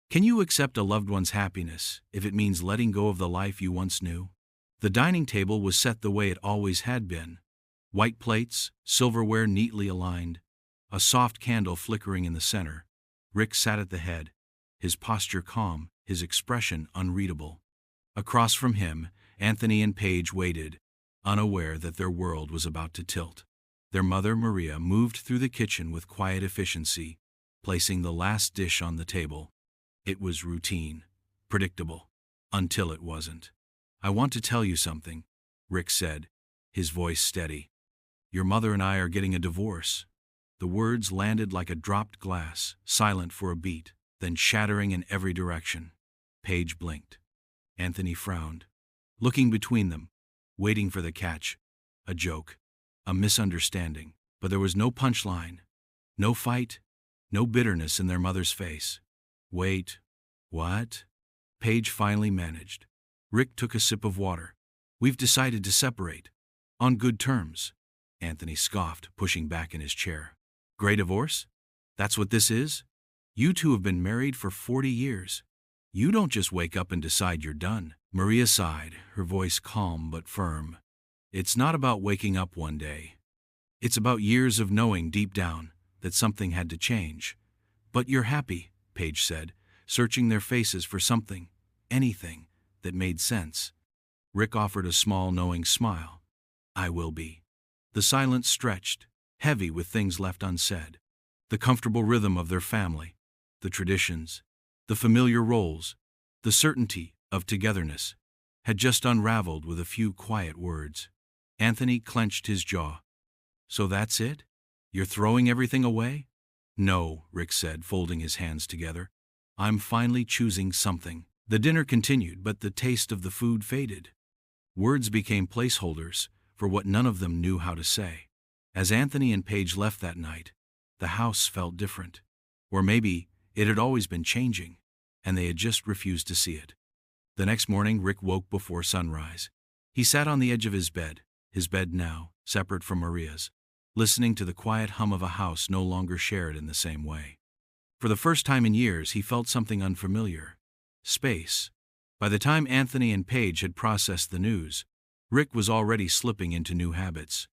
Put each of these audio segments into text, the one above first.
Can you accept a loved one's happiness if it means letting go of the life you once knew? The dining table was set the way it always had been. White plates, silverware neatly aligned, a soft candle flickering in the center. Rick sat at the head, his posture calm, his expression unreadable. Across from him, Anthony and Paige waited, unaware that their world was about to tilt. Their mother, Maria, moved through the kitchen with quiet efficiency, placing the last dish on the table. It was routine, predictable, until it wasn't. "I want to tell you something," Rick said, his voice steady. "Your mother and I are getting a divorce." The words landed like a dropped glass, silent for a beat, then shattering in every direction. Paige blinked. Anthony frowned, looking between them, waiting for the catch. A joke, a misunderstanding, but there was no punchline, no fight, no bitterness in their mother's face. "Wait, what?" Paige finally managed. Rick took a sip of water. "We've decided to separate. On good terms." Anthony scoffed, pushing back in his chair. "Gray divorce? That's what this is? You two have been married for 40 years. You don't just wake up and decide you're done." Maria sighed, her voice calm but firm. "It's not about waking up one day. It's about years of knowing deep down that something had to change." "But you're happy," Paige said, searching their faces for something, anything, that made sense. Rick offered a small, knowing smile. "I will be." The silence stretched, heavy with things left unsaid. The comfortable rhythm of their family, the traditions, the familiar roles, the certainty of togetherness, had just unraveled with a few quiet words. Anthony clenched his jaw. "So that's it? You're throwing everything away?" "No," Rick said, folding his hands together. "I'm finally choosing something." The dinner continued, but the taste of the food faded. Words became placeholders for what none of them knew how to say. As Anthony and Paige left that night, the house felt different. Or maybe it had always been changing, and they had just refused to see it. The next morning, Rick woke before sunrise. He sat on the edge of his bed now, separate from Maria's, listening to the quiet hum of a house no longer shared in the same way. For the first time in years, he felt something unfamiliar. Space. By the time Anthony and Paige had processed the news, Rick was already slipping into new habits.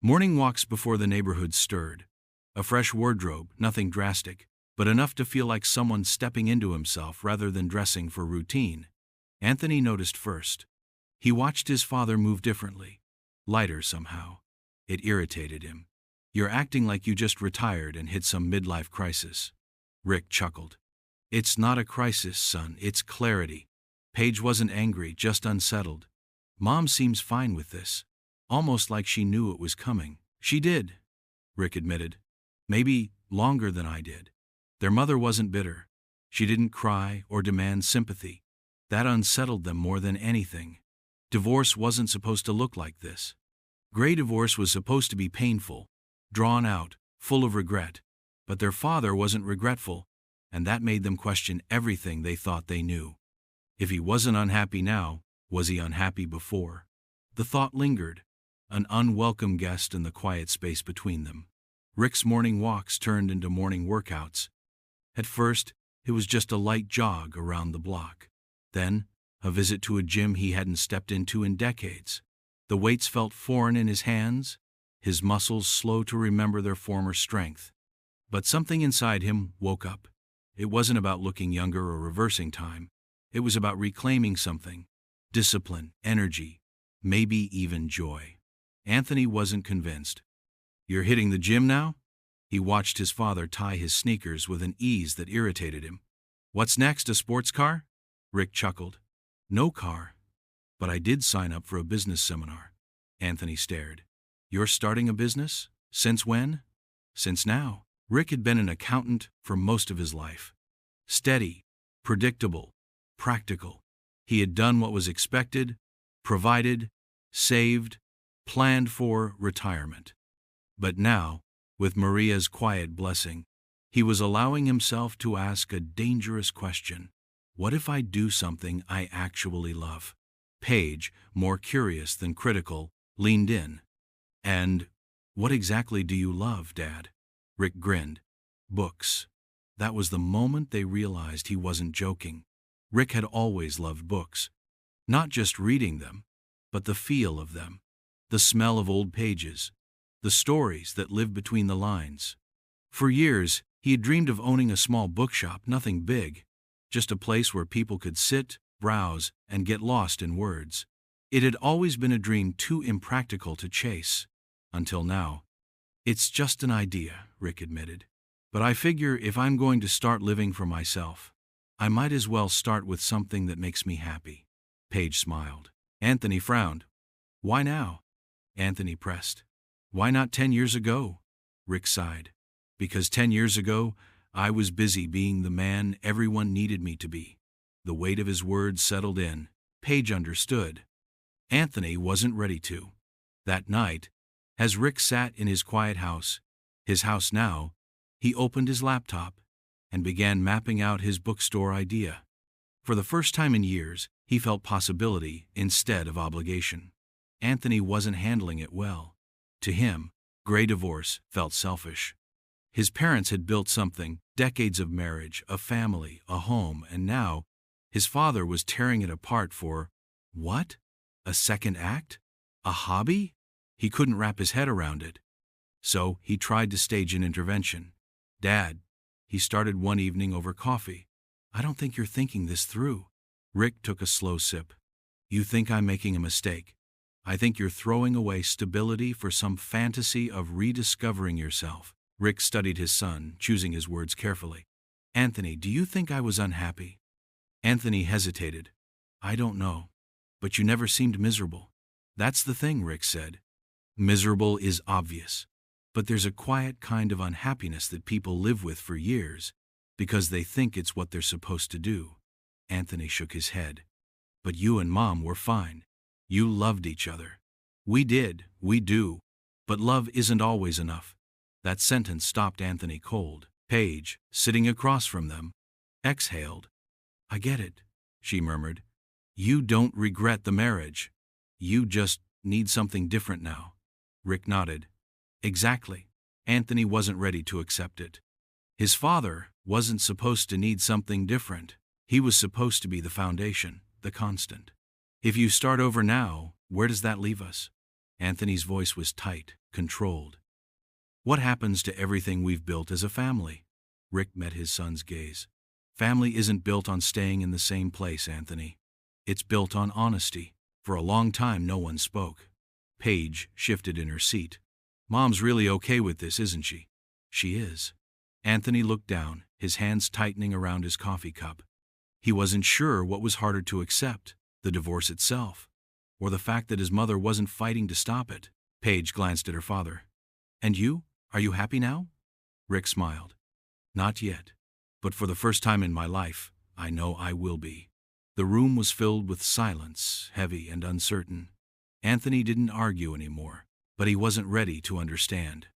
Morning walks before the neighborhood stirred. A fresh wardrobe, nothing drastic, but enough to feel like someone stepping into himself rather than dressing for routine. Anthony noticed first. He watched his father move differently, lighter somehow. It irritated him. "You're acting like you just retired and hit some midlife crisis." Rick chuckled. "It's not a crisis, son, it's clarity." Paige wasn't angry, just unsettled. "Mom seems fine with this. Almost like she knew it was coming." "She did," Rick admitted. "Maybe longer than I did." Their mother wasn't bitter. She didn't cry or demand sympathy. That unsettled them more than anything. Divorce wasn't supposed to look like this. Gray divorce was supposed to be painful, drawn out, full of regret. But their father wasn't regretful, and that made them question everything they thought they knew. If he wasn't unhappy now, was he unhappy before? The thought lingered, an unwelcome guest in the quiet space between them. Rick's morning walks turned into morning workouts. At first, it was just a light jog around the block. Then, a visit to a gym he hadn't stepped into in decades. The weights felt foreign in his hands, his muscles slow to remember their former strength. But something inside him woke up. It wasn't about looking younger or reversing time. It was about reclaiming something. Discipline, energy, maybe even joy. Anthony wasn't convinced. "You're hitting the gym now?" He watched his father tie his sneakers with an ease that irritated him. "What's next, a sports car?" Rick chuckled. "No car. But I did sign up for a business seminar." Anthony stared. "You're starting a business? Since when?" "Since now." Rick had been an accountant for most of his life. Steady, predictable, practical. He had done what was expected, provided, saved, planned for retirement. But now, with Maria's quiet blessing, he was allowing himself to ask a dangerous question. What if I do something I actually love? Paige, more curious than critical, leaned in. "And what exactly do you love, Dad?" Rick grinned. "Books." That was the moment they realized he wasn't joking. Rick had always loved books. Not just reading them, but the feel of them. The smell of old pages. The stories that lived between the lines. For years, he had dreamed of owning a small bookshop, nothing big. Just a place where people could sit, browse, and get lost in words. It had always been a dream too impractical to chase. Until now. It's just an idea, Rick admitted. But I figure if I'm going to start living for myself, I might as well start with something that makes me happy. Paige smiled. Anthony frowned. Why now? Anthony pressed. Why not 10 years ago? Rick sighed. Because 10 years ago, I was busy being the man everyone needed me to be. The weight of his words settled in. Paige understood. Anthony wasn't ready to. That night, as Rick sat in his quiet house, his house now, he opened his laptop and began mapping out his bookstore idea. For the first time in years, he felt possibility instead of obligation. Anthony wasn't handling it well. To him, gray divorce felt selfish. His parents had built something, decades of marriage, a family, a home, and now, his father was tearing it apart for, what? A second act? A hobby? He couldn't wrap his head around it. So he tried to stage an intervention. Dad, he started one evening over coffee. I don't think you're thinking this through. Rick took a slow sip. You think I'm making a mistake. I think you're throwing away stability for some fantasy of rediscovering yourself. Rick studied his son, choosing his words carefully. Anthony, do you think I was unhappy? Anthony hesitated. I don't know. But you never seemed miserable. That's the thing, Rick said. Miserable is obvious. But there's a quiet kind of unhappiness that people live with for years because they think it's what they're supposed to do. Anthony shook his head. But you and Mom were fine. You loved each other. We did, we do. But love isn't always enough. That sentence stopped Anthony cold. Paige, sitting across from them, exhaled. I get it, she murmured. You don't regret the marriage. You just need something different now. Rick nodded. Exactly. Anthony wasn't ready to accept it. His father wasn't supposed to need something different. He was supposed to be the foundation, the constant. If you start over now, where does that leave us? Anthony's voice was tight, controlled. What happens to everything we've built as a family? Rick met his son's gaze. Family isn't built on staying in the same place, Anthony. It's built on honesty. For a long time, no one spoke. Paige shifted in her seat. Mom's really okay with this, isn't she? She is. Anthony looked down, his hands tightening around his coffee cup. He wasn't sure what was harder to accept, the divorce itself, or the fact that his mother wasn't fighting to stop it. Paige glanced at her father. And you? Are you happy now? Rick smiled. Not yet. But for the first time in my life, I know I will be. The room was filled with silence, heavy and uncertain. Anthony didn't argue anymore, but he wasn't ready to understand.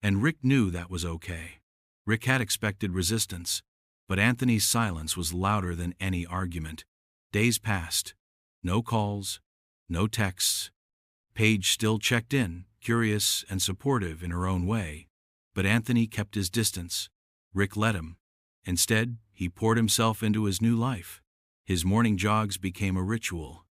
And Rick knew that was okay. Rick had expected resistance, but Anthony's silence was louder than any argument. Days passed. No calls, no texts. Paige still checked in, curious and supportive in her own way, but Anthony kept his distance. Rick let him. Instead, he poured himself into his new life. His morning jogs became a ritual.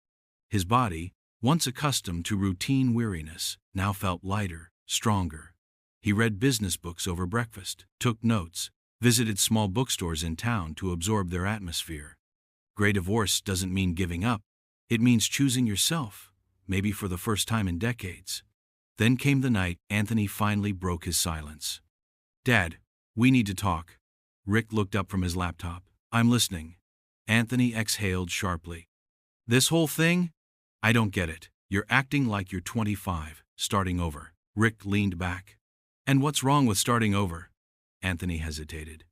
His body, once accustomed to routine weariness, now felt lighter, stronger. He read business books over breakfast, took notes, visited small bookstores in town to absorb their atmosphere. Gray divorce doesn't mean giving up. It means choosing yourself, maybe for the first time in decades. Then came the night Anthony finally broke his silence. Dad, we need to talk. Rick looked up from his laptop. I'm listening. Anthony exhaled sharply. This whole thing? I don't get it. You're acting like you're 25, starting over. Rick leaned back. And what's wrong with starting over? Anthony hesitated.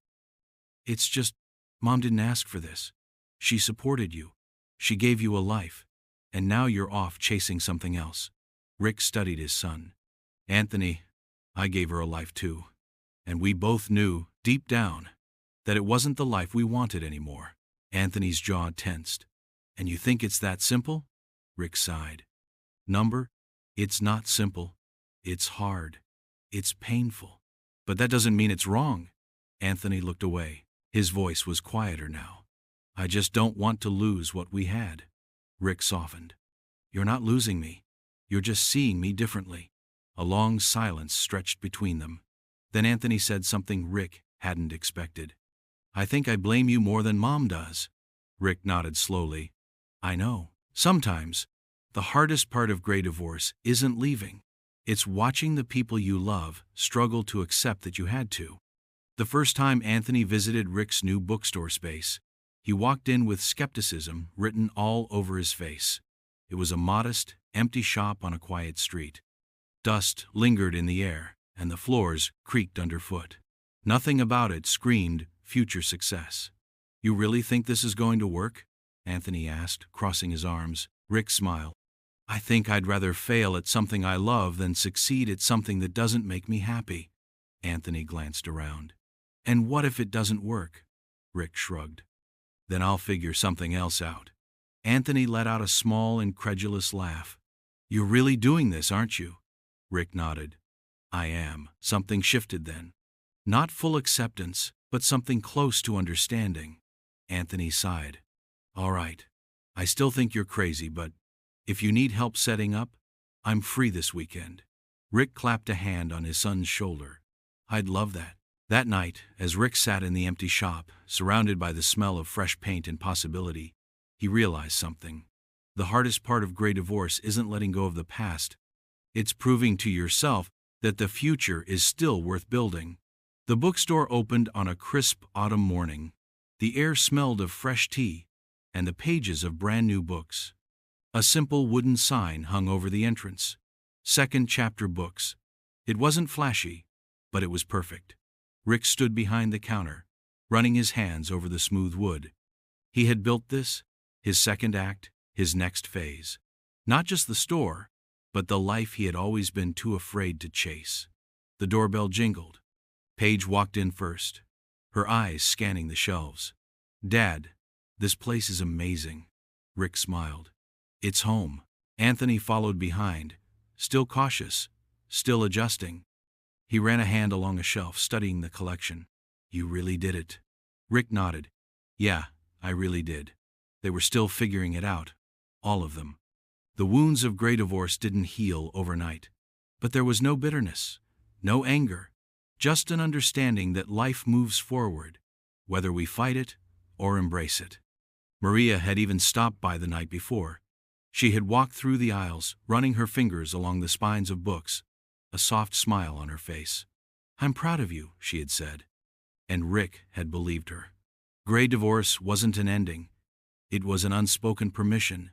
It's just, Mom didn't ask for this. She supported you. She gave you a life. And now you're off chasing something else. Rick studied his son. Anthony, I gave her a life too. And we both knew, deep down, that it wasn't the life we wanted anymore. Anthony's jaw tensed. And you think it's that simple? Rick sighed. It's not simple. It's hard. It's painful. But that doesn't mean it's wrong. Anthony looked away. His voice was quieter now. I just don't want to lose what we had. Rick softened. You're not losing me. You're just seeing me differently. A long silence stretched between them. Then Anthony said something Rick hadn't expected. I think I blame you more than Mom does. Rick nodded slowly. I know. Sometimes, the hardest part of gray divorce isn't leaving. It's watching the people you love struggle to accept that you had to. The first time Anthony visited Rick's new bookstore space, he walked in with skepticism written all over his face. It was a modest, empty shop on a quiet street. Dust lingered in the air, and the floors creaked underfoot. Nothing about it screamed future success. You really think this is going to work? Anthony asked, crossing his arms. Rick smiled. I think I'd rather fail at something I love than succeed at something that doesn't make me happy. Anthony glanced around. And what if it doesn't work? Rick shrugged. Then I'll figure something else out. Anthony let out a small, incredulous laugh. You're really doing this, aren't you? Rick nodded. I am. Something shifted then. Not full acceptance, but something close to understanding. Anthony sighed. All right. I still think you're crazy, but if you need help setting up, I'm free this weekend. Rick clapped a hand on his son's shoulder. I'd love that. That night, as Rick sat in the empty shop, surrounded by the smell of fresh paint and possibility, he realized something. The hardest part of gray divorce isn't letting go of the past. It's proving to yourself that the future is still worth building. The bookstore opened on a crisp autumn morning. The air smelled of fresh tea and the pages of brand new books. A simple wooden sign hung over the entrance. Second chapter books. It wasn't flashy, but it was perfect. Rick stood behind the counter, running his hands over the smooth wood. He had built this, his second act, his next phase. Not just the store, but the life he had always been too afraid to chase. The doorbell jingled. Paige walked in first, her eyes scanning the shelves. Dad, this place is amazing. Rick smiled. It's home. Anthony followed behind, still cautious, still adjusting. He ran a hand along a shelf, studying the collection. You really did it. Rick nodded. Yeah, I really did. They were still figuring it out. All of them. The wounds of gray divorce didn't heal overnight. But there was no bitterness, no anger, just an understanding that life moves forward, whether we fight it or embrace it. Maria had even stopped by the night before. She had walked through the aisles, running her fingers along the spines of books, a soft smile on her face. I'm proud of you, she had said. And Rick had believed her. Gray divorce wasn't an ending. It was an unspoken permission,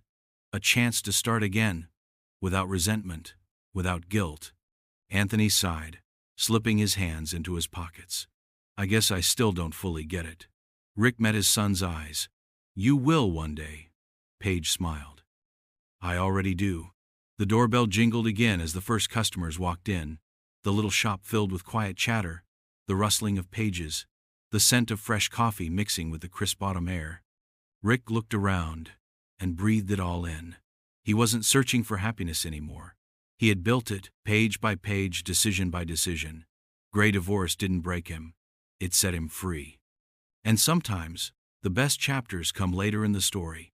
a chance to start again, without resentment, without guilt. Anthony sighed, slipping his hands into his pockets. I guess I still don't fully get it. Rick met his son's eyes. You will one day. Paige smiled. I already do. The doorbell jingled again as the first customers walked in, the little shop filled with quiet chatter, the rustling of pages, the scent of fresh coffee mixing with the crisp autumn air. Rick looked around and breathed it all in. He wasn't searching for happiness anymore. He had built it, page by page, decision by decision. Gray divorce didn't break him. It set him free. And sometimes, the best chapters come later in the story.